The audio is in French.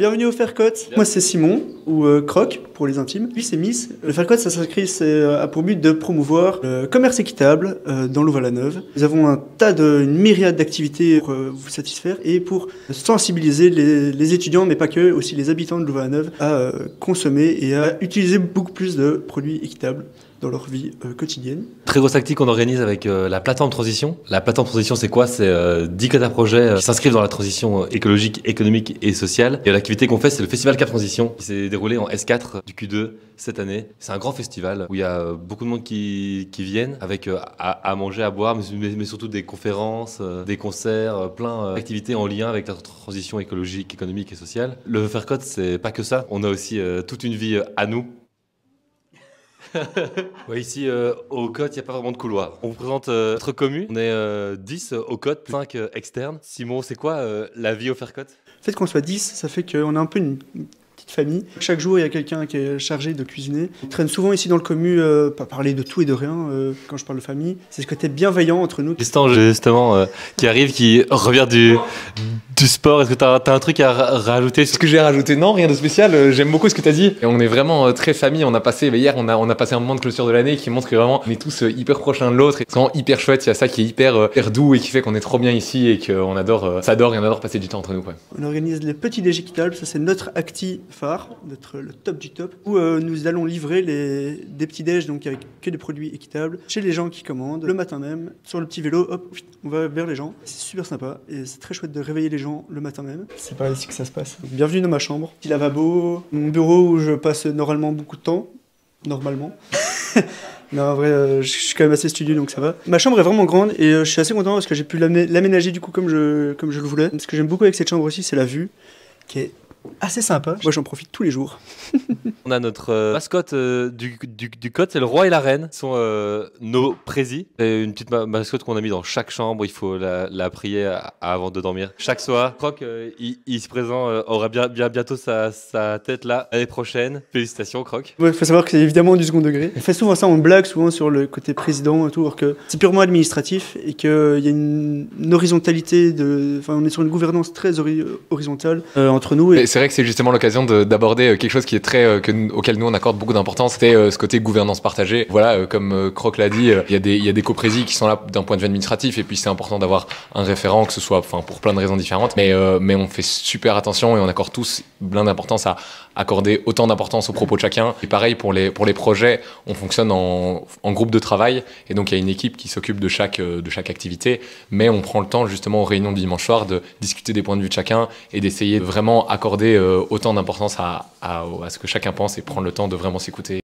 bienvenue au Faircote. Moi c'est Simon, ou Croc pour les intimes. Lui c'est Miss. Le Faircote ça s'inscrit, a pour but de promouvoir le commerce équitable dans Louvain-la-Neuve. Nous avons une myriade d'activités pour vous satisfaire et pour sensibiliser les étudiants, mais pas que, aussi les habitants de Louvain-la-Neuve à consommer et à utiliser beaucoup plus de produits équitables dans leur vie quotidienne. Très grosse activité qu'on organise avec la plateforme Transition. La plateforme Transition, c'est quoi? C'est 10 quota projets qui s'inscrivent dans la transition écologique, économique et sociale. Et l'activité qu'on fait, c'est le festival Cap Transition qui s'est déroulé en S4 du Q2 cette année. C'est un grand festival où il y a beaucoup de monde qui viennent avec à manger, à boire, mais surtout des conférences, des concerts, plein d'activités en lien avec la transition écologique, économique et sociale. Le Faircote, c'est pas que ça. On a aussi toute une vie à nous. Ouais, ici, au COT, il n'y a pas vraiment de couloir. On vous présente notre commu. On est 10 au COT, 5 externes. Simon, c'est quoi la vie au Faircote? Le fait qu'on soit 10, ça fait qu'on a un peu une petite famille. Chaque jour, il y a quelqu'un qui est chargé de cuisiner. On traîne souvent ici dans le commu, pas parler de tout et de rien. Quand je parle de famille, c'est ce côté bienveillant entre nous. Tristan, justement, qui arrive, qui revient du sport. Est-ce que tu as un truc à rajouter? Ce que j'ai rajouté, non, rien de spécial. J'aime beaucoup ce que tu as dit. Et on est vraiment très famille. On a passé, hier, on a passé un moment de clôture de l'année qui montre que vraiment, on est tous hyper proches l'un de l'autre. C'est vraiment hyper chouette. Il y a ça qui est hyper doux et qui fait qu'on est trop bien ici et qu'on adore, et on adore passer du temps entre nous. Quoi. On organise les petits déj équitables. Ça, c'est notre acti phare, le top du top, où nous allons livrer des petits déj, donc avec que des produits équitables, chez les gens qui commandent, le matin même, sur le petit vélo, hop, on va vers les gens. C'est super sympa et c'est très chouette de réveiller les gens le matin même. C'est pas ici que ça se passe. Donc, bienvenue dans ma chambre. Petit lavabo, mon bureau où je passe normalement beaucoup de temps. Normalement. Non, en vrai, je suis quand même assez studieux, donc ça va. Ma chambre est vraiment grande et je suis assez content parce que j'ai pu l'aménager du coup comme je le voulais. Ce que j'aime beaucoup avec cette chambre aussi, c'est la vue, qui est assez sympa. Moi, j'en profite tous les jours. On a notre mascotte du COT, c'est le roi et la reine. Ce sont nos présis. C'est une petite mascotte qu'on a mis dans chaque chambre. Il faut la prier avant de dormir. Chaque soir, Croc, il se présente, aura bientôt sa tête là l'année prochaine. Félicitations, Croc. Il faut savoir que c'est évidemment du second degré. On fait souvent ça, on blague souvent sur le côté président et tout, alors que c'est purement administratif et qu'il y a une horizontalité enfin, on est sur une gouvernance très horizontale entre nous. C'est vrai que c'est justement l'occasion d'aborder quelque chose qui est très auquel nous on accorde beaucoup d'importance, c'est ce côté gouvernance partagée. Voilà, comme Croc l'a dit, il y a des coprésis qui sont là d'un point de vue administratif et puis c'est important d'avoir un référent, que ce soit pour plein de raisons différentes, mais on fait super attention et on accorde tous plein d'importance à accorder autant d'importance aux propos de chacun. Et pareil pour les projets, on fonctionne en groupe de travail et donc il y a une équipe qui s'occupe de chaque activité, mais on prend le temps justement aux réunions du dimanche soir de discuter des points de vue de chacun et d'essayer de vraiment accorder autant d'importance à ce que chacun pense et prendre le temps de vraiment s'écouter.